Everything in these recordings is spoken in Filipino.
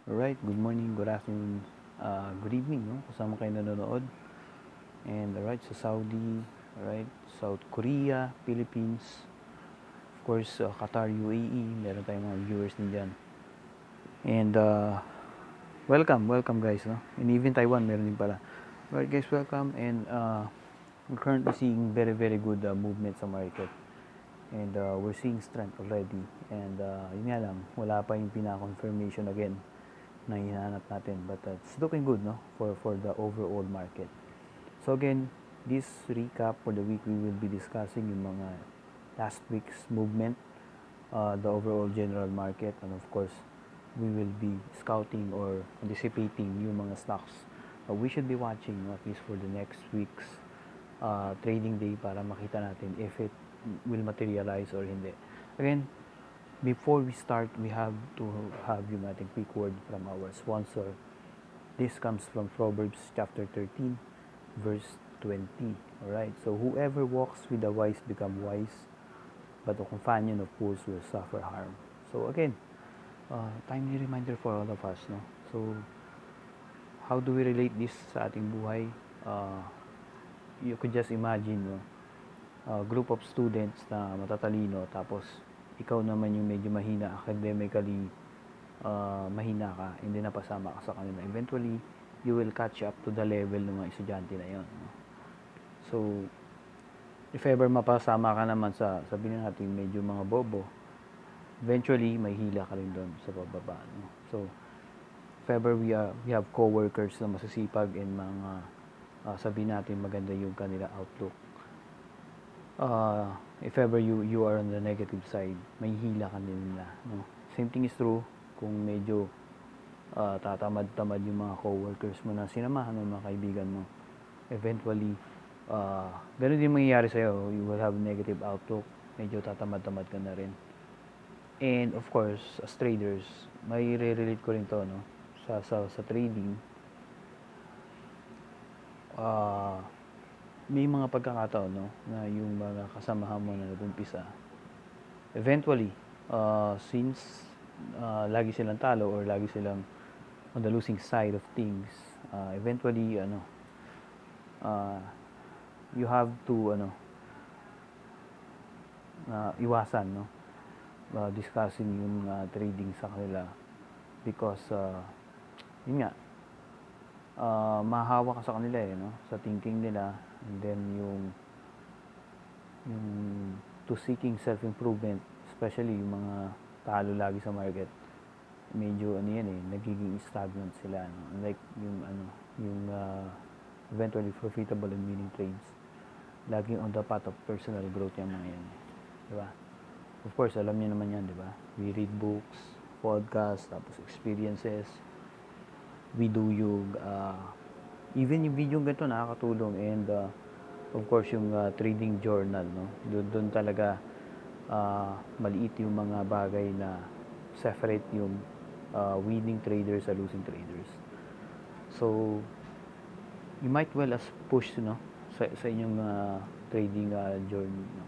Alright, good morning, good afternoon, good evening, no? Kasama kayo nanonood. And alright, sa Saudi, alright, South Korea, Philippines, of course, Qatar, UAE, meron tayong mga viewers din dyan. And welcome guys, no? And even Taiwan, meron din pala. Alright guys, welcome. And we're currently seeing very good movement sa market. And we're seeing strength already. And yun nga lang, wala pa yung pina-confirmation again na hinahanap natin, but it's looking good, no, for the overall market. So again, this recap for the week, we will be discussing yung mga last week's movement, the overall general market, and of course we will be scouting or anticipating yung mga stocks we should be watching, no, at least for the next week's trading day, para makita natin if it will materialize or hindi. Again, before we start, we have to have yung ating quick word from our sponsor. This comes from Proverbs chapter 13, verse 20. Alright, so whoever walks with the wise become wise, but the companion of fools will suffer harm. So again, timely reminder for all of us, no? So, how do we relate this sa ating buhay? You could just imagine, no? Group of students na matatalino, tapos ikaw naman yung medyo mahina academically, mahina ka, hindi napasama ka sa kanila. Eventually, you will catch up to the level ng mga estudyante na yon. So, if ever mapasama ka naman sa, sabihin natin, medyo mga bobo, eventually, may hila ka rin doon sa bababa. No? So, if ever we have co-workers na masasipag and mga, sabihin natin, maganda yung kanila outlook, if ever you are on the negative side, may hila ka din nila, no? Same thing is true kung medyo tatamad-tamad yung mga co-workers mo na sinamahan ng mga kaibigan mo. Eventually, ganun din mangyayari sa'yo. You will have negative outlook, medyo tatamad-tamad ka na rin. And of course, as traders, may re-relate ko rin to, no? Sa trading, may mga pagkakataon, no, na yung mga kasamahan mo na nag-umpisa, eventually, since lagi silang talo or lagi silang on the losing side of things, eventually, you have to, iwasan, no, discussing yung trading sa kanila, because, yun nga, mahahawa ka sa kanila, no, sa thinking nila, and then yung to seeking self-improvement, especially yung mga talo lagi sa market, medyo yan nagiging stagnant sila, no? Unlike yung eventually profitable and winning trades, laging on the path of personal growth yung mga yan, di ba? Of course, alam niyo naman yan, di ba? We read books, podcast, tapos experiences, we do yung even yung video ganito nakakatulong, and of course yung trading journal, no, doon talaga maliit yung mga bagay na separate yung winning traders sa losing traders. So you might well as push, no, sa inyong trading journey, no?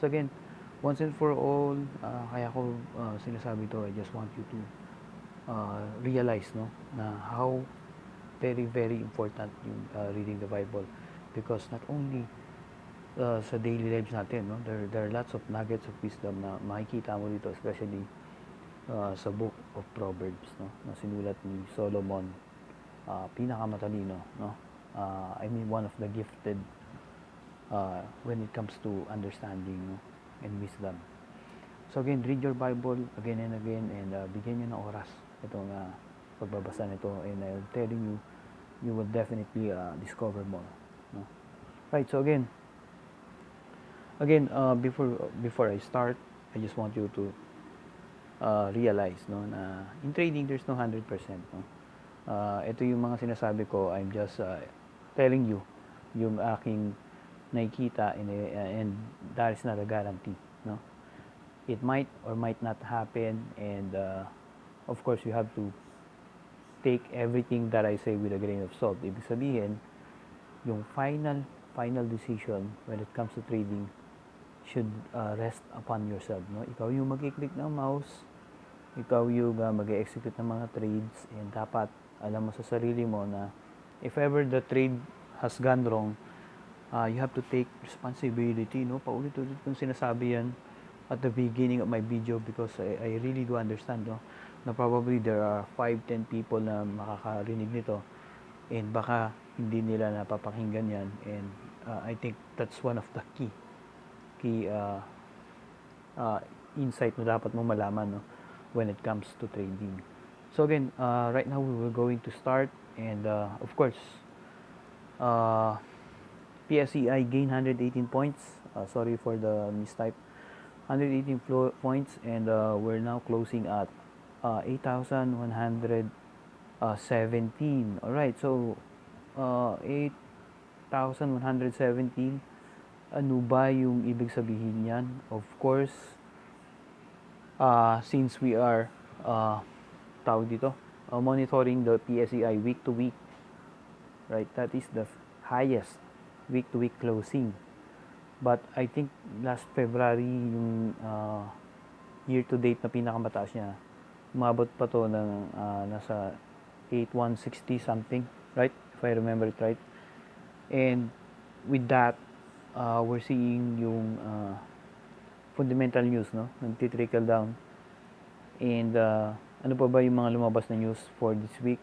So again, once and for all, kaya ko sinasabi to, I just want you to realize, no, na how very important yung reading the Bible, because not only sa daily lives natin, no, there are lots of nuggets of wisdom na makikita mo dito, especially sa book of Proverbs, no, na sinulat ni Solomon, pinakamatalino, no, I mean one of the gifted when it comes to understanding, no, and wisdom. So again, read your Bible again and again, and bigyan nyo ng oras itong pagbabasa nito, and I'm telling you, you will definitely discover more, no? Right, so again, before I start, I just want you to realize, no, na in trading there's no 100%, no. Ito yung mga sinasabi ko, I'm just telling you yung aking nakikita, and that is not a guarantee, no. It might or might not happen, and of course you have to take everything that I say with a grain of salt. Ibig sabihin, yung final decision when it comes to trading should rest upon yourself, no? Ikaw yung magki-click ng mouse, ikaw yung mag-execute ng mga trades, and dapat alam mo sa sarili mo na if ever the trade has gone wrong, you have to take responsibility, no? Paulit-ulit kong sinasabi yan at the beginning of my video because I really do understand, no? Na probably there are 5-10 people na makakarinig nito and baka hindi nila napapakinggan yan, and I think that's one of the key uh, insight na dapat mo malaman, no, when it comes to trading. So again, right now we were going to start, and of course, PSEi gained 118 points. Sorry for the mistype. 118 points, and we're now closing at 8,117. All right, so 8,117. Ano ba yung ibig sabihin niyan? Of course, since we are tawag dito, monitoring the PSEi week to week, right? That is the highest week to week closing. But I think last February yung year to date na pinakamataas niya, umabot pa to ng nasa 8,160 something, right? If I remember it right. And with that, we're seeing yung fundamental news, no? Nagti-trickle down. And ano pa ba yung mga lumabas na news for this week?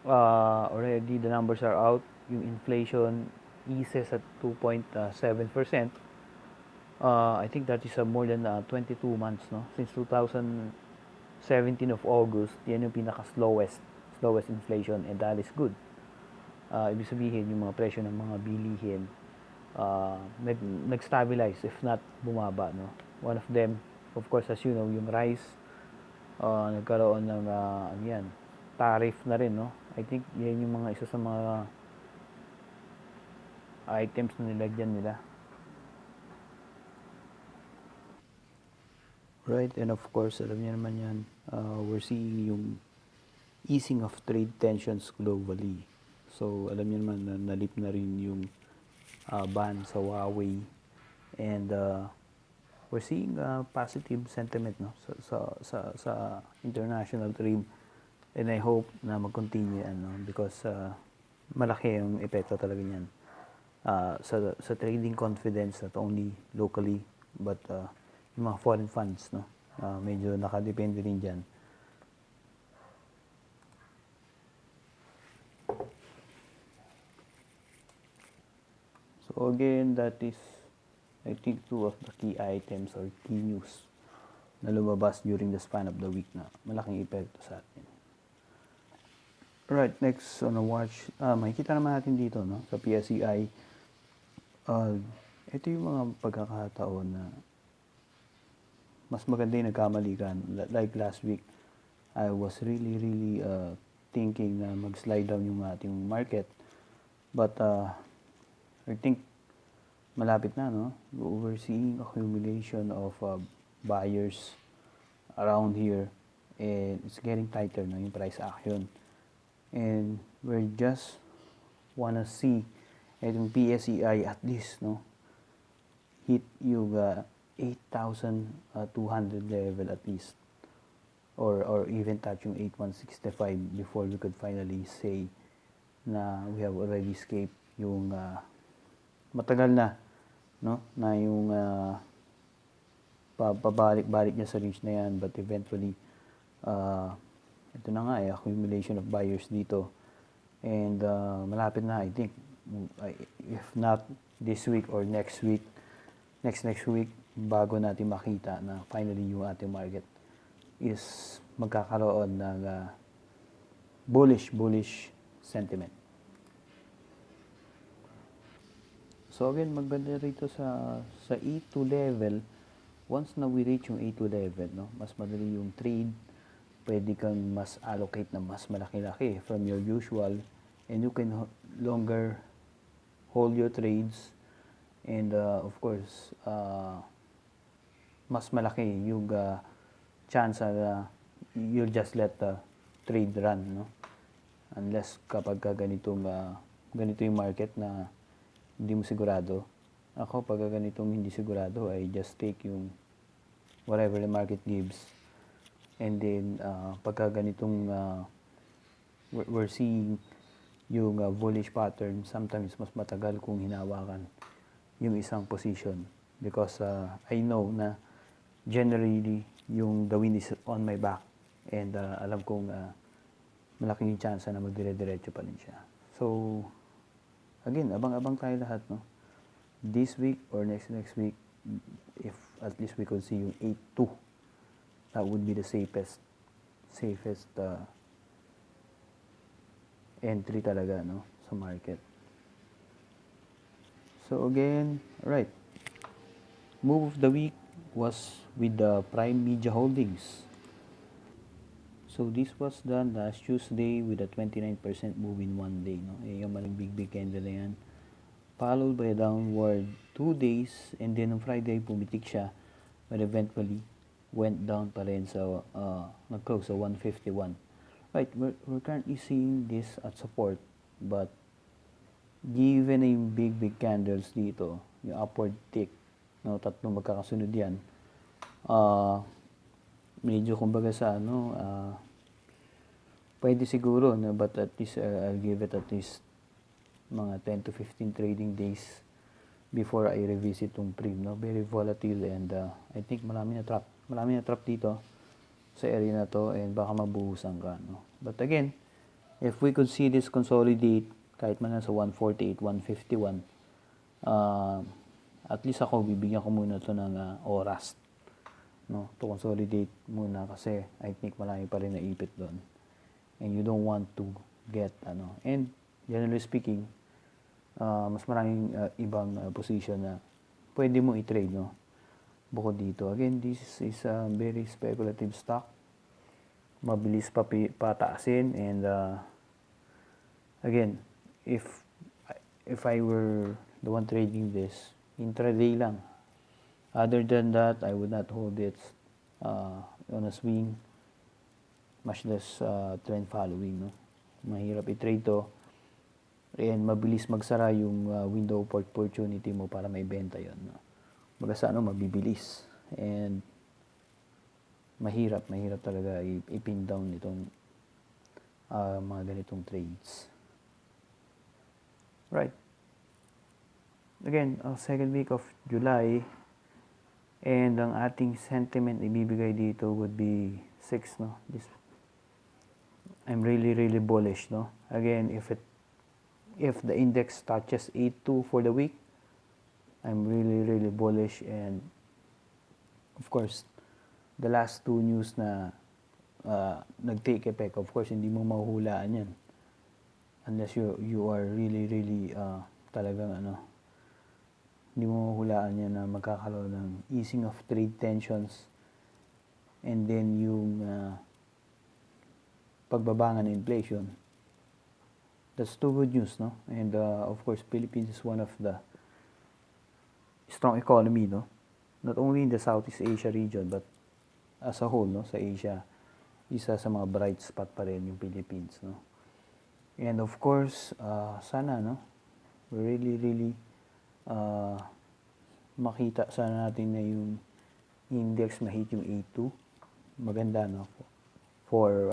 Already the numbers are out. Yung inflation eases at 2.7%. I think that is more than 22 months, no? Since 2017 of August, yan yung pinaka-slowest inflation, and that is good. Ibig sabihin, yung mga presyo ng mga bilihin nag-stabilize, if not bumaba, no? One of them, of course, as you know, yung rice, nagkaroon ng tariff na rin, no? I think yan yung mga isa sa mga items na nilagyan nila. Right, and of course, alam niyo naman yan, we're seeing yung easing of trade tensions globally. So, alam niyo naman na nalip na rin yung ban sa Huawei, and we're seeing positive sentiment, no, sa international trade, and I hope na mag-continue yan, no, because malaki yung epekto talaga niyan sa trading confidence, not only locally but yung mga foreign funds, no, medyo nakadepende rin dyan. So again, that is, I think, two of the key items or key news na lumabas during the span of the week na malaking epekto sa atin. Alright, next on a watch, makikita naman natin dito, no, sa PSEi, ito yung mga pagkakataon na mas maganda yung nagkamali ka. Like last week, I was really thinking na mag-slide down yung ating market, but I think malapit na, no? We're seeing accumulation of buyers around here, and it's getting tighter, no, yung price action. And we just wanna see itong PSEi at least, no, hit yung 8,200 level at least, or even touch yung 8,165 before we could finally say na we have already escaped yung matagal na, no, na yung pabalik-balik niya sa range na yan, but eventually ito na nga, accumulation of buyers dito, and malapit na, I think, if not this week or next week, next week, bago natin makita na finally yung ating market is magkakaroon ng bullish sentiment. So again, maganda rito sa E2 level. Once na we reach yung E2 level, no, mas madali yung trade. Pwede kang mas allocate na mas malaki-laki from your usual, and you can longer hold your trades, and of course, mas malaki yung chance na you'll just let the trade run, no? Unless kapag ganito yung market na hindi mo sigurado. Ako, pag ganitong hindi sigurado, I just take yung whatever the market gives. And then, pagka ganitong we're seeing yung bullish pattern, sometimes mas matagal kung hinawakan yung isang position. Because I know na generally, yung the wind is on my back. And alam kong malaking chance na magdire-diretso pa rin siya. So, again, abang-abang tayo lahat, no? This week or next week, if at least we could see yung 8-2, that would be the safest entry talaga, no, sa market. So again, right, move of the week was with the Prime Media Holdings. So this was done last Tuesday with a 29% move in one day, no? Yung maling big candle na yan. Followed by a downward 2 days, and then on Friday pumitik siya, but eventually went down pa rin sa nag-close sa 151. Right, we're currently seeing this at support, but given yung big candles dito, yung upward tick, no, tatlong magkakasunod yan, medyo kumbaga sa pwede siguro, no, but at least I'll give it at least mga 10 to 15 trading days before I revisit tong prim, no. Very volatile, and I think marami na trap dito sa area na to, and baka mabuhusan ka, no. But again, if we could see this consolidate kahit man sa 148, 151, at least ako bibigyan ko muna to ng oras, no, to consolidate muna, kasi I think marami pa rin naipit doon, and you don't want to get and generally speaking, mas maraming ibang position na pwede mo i-trade, no, bukod dito. Again, this is a very speculative stock, mabilis pataasin, and again, if I were the one trading this, intraday lang. Other than that, I would not hold it on a swing, much less trend following, no. Mahirap i-trade to, and mabilis magsara yung window of opportunity mo para may benta yon, no. Baga sa mabibilis, and mahirap talaga i-pin down itong mga ganitong trades. Right. Again, second week of July, and ang ating sentiment ibibigay dito would be 6, no. I'm really bullish, no. Again, if the index touches 8.2 for the week, I'm really bullish, and of course, the last 2 news na nag-take effect, of course, hindi mo mahuhulaan yan unless you are really talagang hindi mo mahuhulaan yan na magkakaroon ng easing of trade tensions, and then yung pagbaba ng inflation. That's 2 good news, no. And of course, Philippines is one of the strong economy, no, not only in the Southeast Asia region, but as a whole, no, sa Asia, isa sa mga bright spot pa rin yung Philippines, no. And of course, sana, no, really makita sana natin na yung index ma-hit yung A2. Maganda, no, for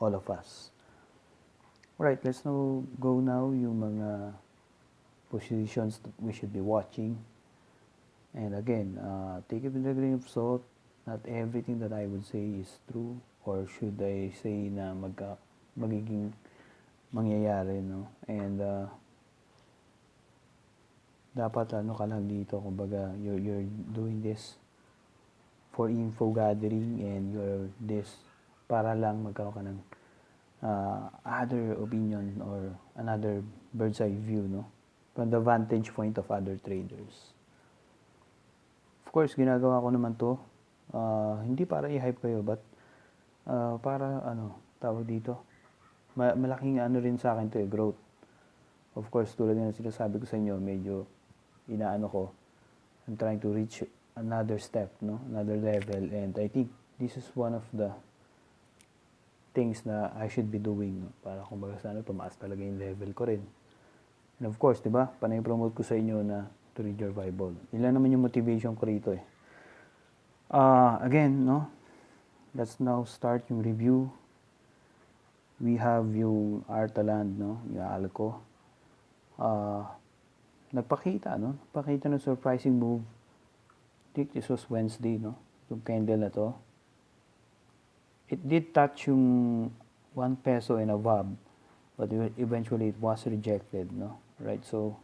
all of us. Right, let's now go yung mga positions that we should be watching. And again, take it with a grain of salt. Not everything that I would say is true, or should I say na magiging mangyayari, no. And dapat ka lang dito, kumbaga you're doing this for info gathering, and you're this para lang magkaroon ka ng other opinion or another bird's eye view, no, from the vantage point of other traders. Of course, ginagawa ko naman to hindi para i-hype kayo, but para tawag dito, malaking rin sa akin to, growth. Of course, tulad ng sinasabi ko sa inyo, medyo I'm trying to reach another step, no, another level, and I think this is one of the things na I should be doing, no, para kumbaga sana tumaas talaga yung level ko rin. And of course, diba, panay-promote ko sa inyo na to read your Bible. Yun lang naman yung motivation ko rito, eh. Again, no, let's now start yung review. We have yung Artaland, no? Yung ALCO. Nagpakita, no? Nagpakita ng surprising move. I think this was Wednesday, no? Yung candle na to. It did touch yung 1 peso and above, but eventually it was rejected, no? Right, so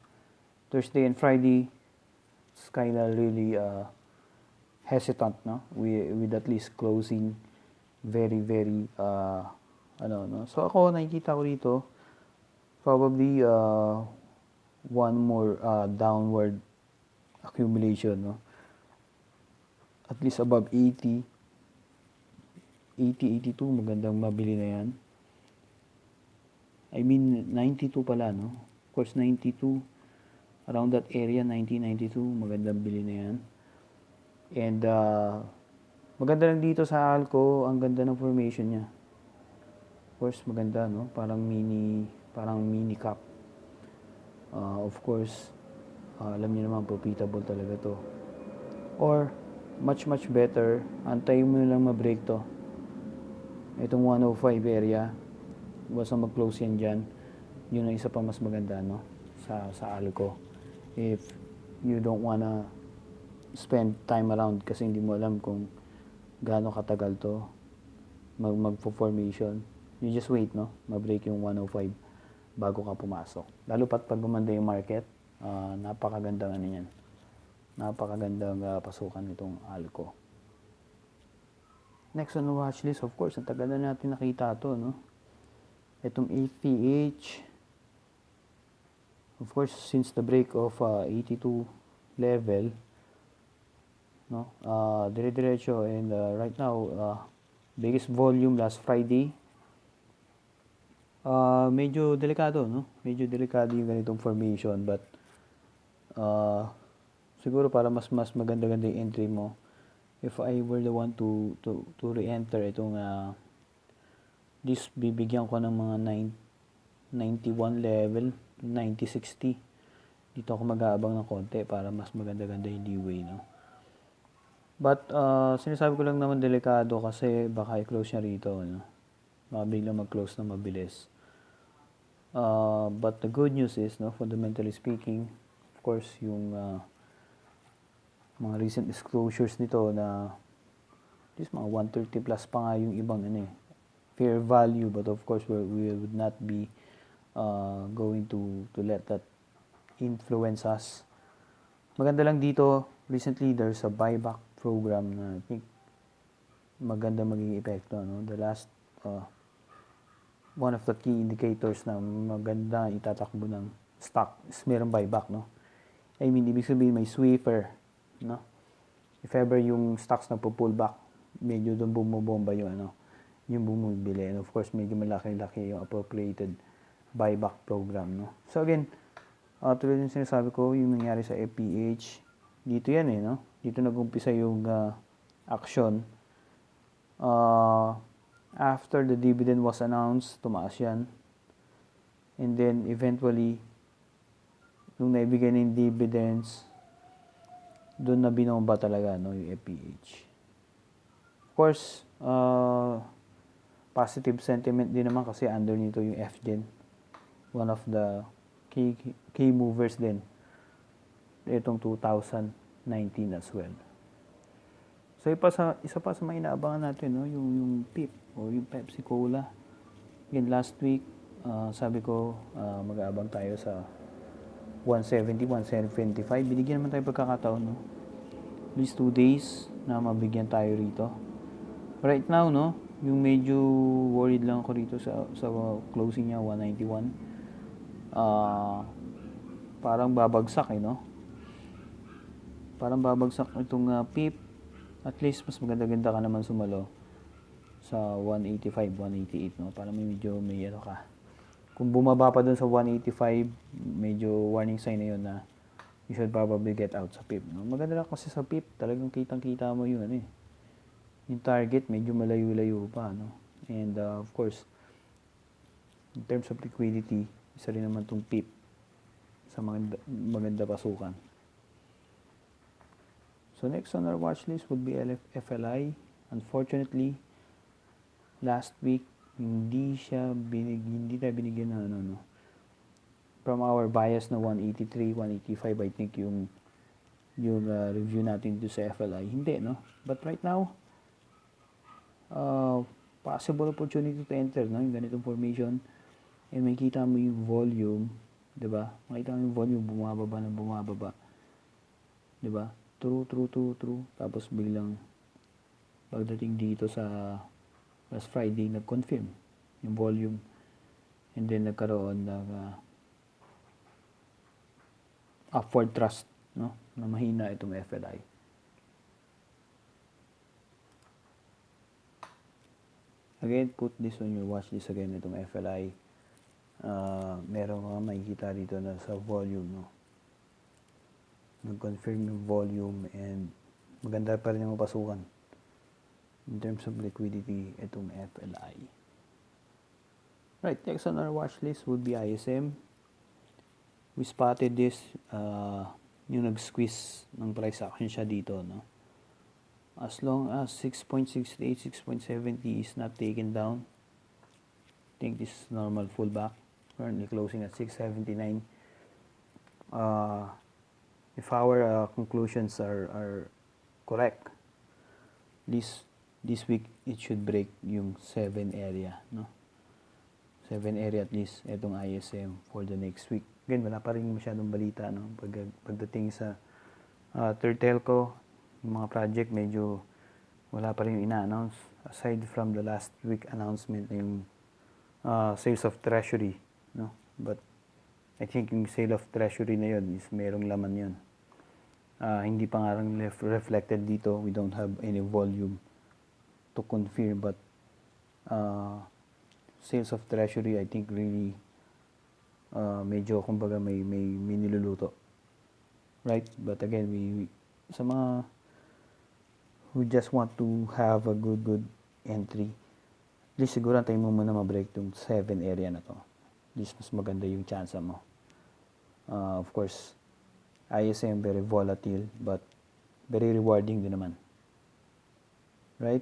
Thursday and Friday, it's kind of really hesitant, no? With at least closing very, very, no? So ako, nakikita ko dito, probably one more downward accumulation, no? At least above 80, 82, magandang mabili na yan. I mean, 92 pala, no? Of course, 92, around that area, 1992, magandang bili na yan. And, maganda lang dito sa ALCO, ang ganda ng formation niya. Of course, maganda, no? Parang mini cap. Of course, alam niyo naman, profitable talaga to. Or, much better, antayin mo lang ma-break to. Itong 105 area, basta mag-close yan dyan, yun ang isa pa mas maganda, no? Sa ALCO. If you don't wanna spend time around kasi hindi mo alam kung gaano katagal to mag-formation, you just wait, no? Ma-break yung 105 bago ka pumasok. Lalo pat pag gumanda yung market, napakagandang yan. Napakagandang pasukan nitong ALCO. Next on the watch list, of course, ang tagal na natin nakita to, no? Itong APH, of course, since the break of 82 level, no? Dire-diretso, and right now, biggest volume last Friday. Medyo delikado, no? Medyo delikado yung ganitong formation, but siguro para mas maganda-ganda yung entry mo, if I were the one to re-enter itong this, bibigyan ko ng mga 91 level, 90-60. Dito ako mag-aabang ng konti para mas maganda-ganda yung leeway, no? But sinasabi ko lang naman delikado kasi baka i-close niya rito, no? Baka biglang mag-close na mabilis. But the good news is, no, fundamentally speaking, of course, yung mga recent disclosures nito na at least mga 130 plus pa nga yung ibang fair value, but of course we would not be going to let that influence us. Maganda lang dito, recently there's a buyback program na I think maganda maging epekto, no? The last one of the key indicators na maganda itatakbo ng stock is mayroong buyback, no? I mean, ibig sabihin may sweeper, no? If ever yung stocks na pull back, medyo doon bumubomba yung yung bumibili, and of course medyo malaki-laki yung appropriated buyback program, no? So again, tulad yung sinasabi ko, yung nangyari sa FPH, dito yan no? Dito nag-umpisa yung action. After the dividend was announced, tumaas yan. And then eventually, nung naibigay na yung dividends, doon na binomba talaga, no, yung FPH. Of course, positive sentiment din naman kasi under nito yung FGen. One of the key movers din itong 2019 as well. So isa pa sa mga inaabangan natin, no, yung PIP o yung Pepsi Cola. Again, last week, sabi ko mag-aabang tayo sa 170, 175. Binigyan naman tayo pagkakataon, no? At least 2 days na mabigyan tayo rito. Right now, no, yung medyo worried lang ako rito sa closing niya, 191. Parang babagsak, no? Parang babagsak itong PIP. At least mas maganda-ganda ka naman sumalo sa 185, 188, no? Para medyo may ka. Kung bumaba pa dun sa 185, medyo warning sign na yun na you should probably get out sa PIP, no? Maganda lang kasi sa PIP, talagang kitang-kita mo yun, yung target, medyo malayo-layo pa, no? And of course, in terms of liquidity, isa rin naman itong PIP sa maganda pasukan. So next on our watch list would be FLI. Unfortunately, last week, hindi tayo binigyan ng from our bias na 183, 185, I think yung review natin dito sa FLI. Hindi, no? But right now, possible opportunity to enter, no? Yung ganitong formation. And makita mo yung volume, 'di ba? Makita mo yung volume bumababa. 'Di ba? True. Tapos biglang pagdating dito sa last Friday nag-confirm yung volume. And then nagkaroon ng upward thrust, no? Na mahina itong FLI. Again, put this on your watch list again itong FLI. Meron ka makikita dito na sa volume, no? Nag-confirm yung volume and maganda pa rin yung mapasukan in terms of liquidity itong FLI. Right, next on our watch list would be ISM. We spotted this yung nag-squeeze ng price action siya dito, no? As long as 6.68, 6.70 is not taken down, I think this is normal pullback. Currently closing at 679. If our conclusions are correct, this week it should break yung 7 area, no? 7 area at least itong ISM for the next week. Again, wala pa rin masyadong balita, no? Pagdating sa third telco, yung mga project medyo wala pa rin yung ina-announce aside from the last week announcement na yung sales of treasury, no? But I think yung sale of treasury na yun is merong laman yun. Hindi pa nga reflected dito. We don't have any volume to confirm, but sales of treasury I think really medyo kumbaga may niluluto, right? But again, we sa mga who just want to have a good entry, at least siguro tayo mo muna ma-break yung 7 area na to. At least mas maganda yung chance mo. Of course, ISM very volatile but very rewarding din naman. Right?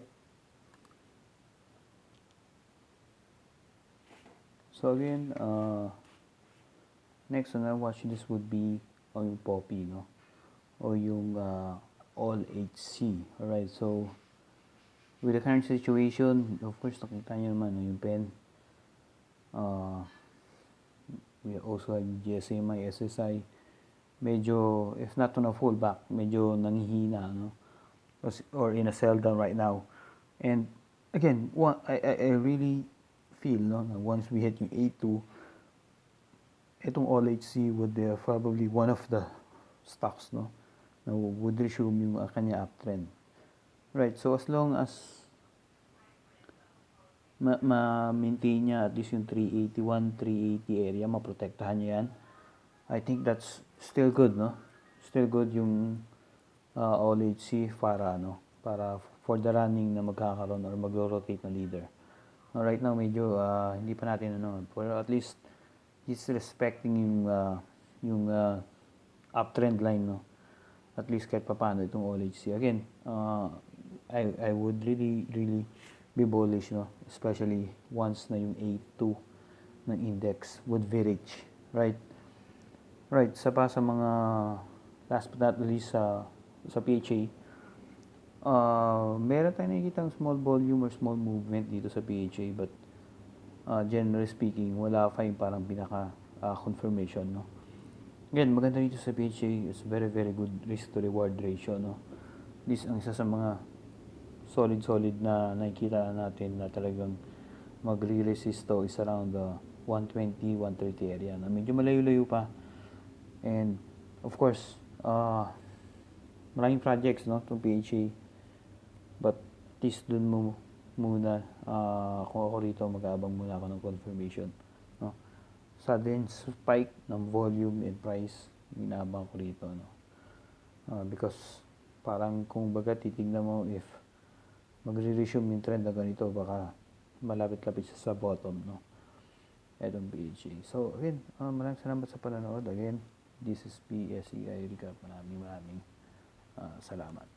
So again, next on our watch list would be yung Poppy, no? O yung All HC. Alright, so with the current situation, of course, nakita nyo naman yung pen. We also have GSMI, SSI. Medyo, if not on a full back, medyo nanghihina, no? Or in a sell down right now. And again, I really feel, no, na once we hit yung A2, itong All HC would be probably one of the stocks, no, na would resume yung kanya uptrend. Right, so as long as ma-maintain niya at least yung 381, 380 area, maprotektahan niya yan, I think that's still good, no? Still good yung All HC para for the running na magkakaroon or magro-rotate na leader. Right now medyo hindi pa natin pero at least he's respecting yung uptrend line, no? At least kahit papaano itong All HC. Again, I would really be bullish, no? Especially once na yung A2 ng index would reach, right? Right, sa mga last but not least sa PHA, meron tayong nakikita small volume or small movement dito sa PHA, but generally speaking, wala pa yung parang pinaka confirmation, no? Again, maganda dito sa PHA is very good risk to reward ratio, no? This ang isa sa mga solid na nakikita natin na talagang magre-resist to is around the 120, 130 area, na medyo malayo-layo pa. And of course, maraming projects, no, itong PHA, but at least dun mo muna, kung ako rito, mag-aabang muna ako ng confirmation, no? Sudden spike ng volume and price, inaabang ko rito, no? Because parang kung baga titignan mo if magre-resume yung trend na ganito, baka malapit-lapit siya sa bottom, no? Etong PHA. So again, maraming salamat sa panonood. Again, this is PSEi recap. Maraming salamat.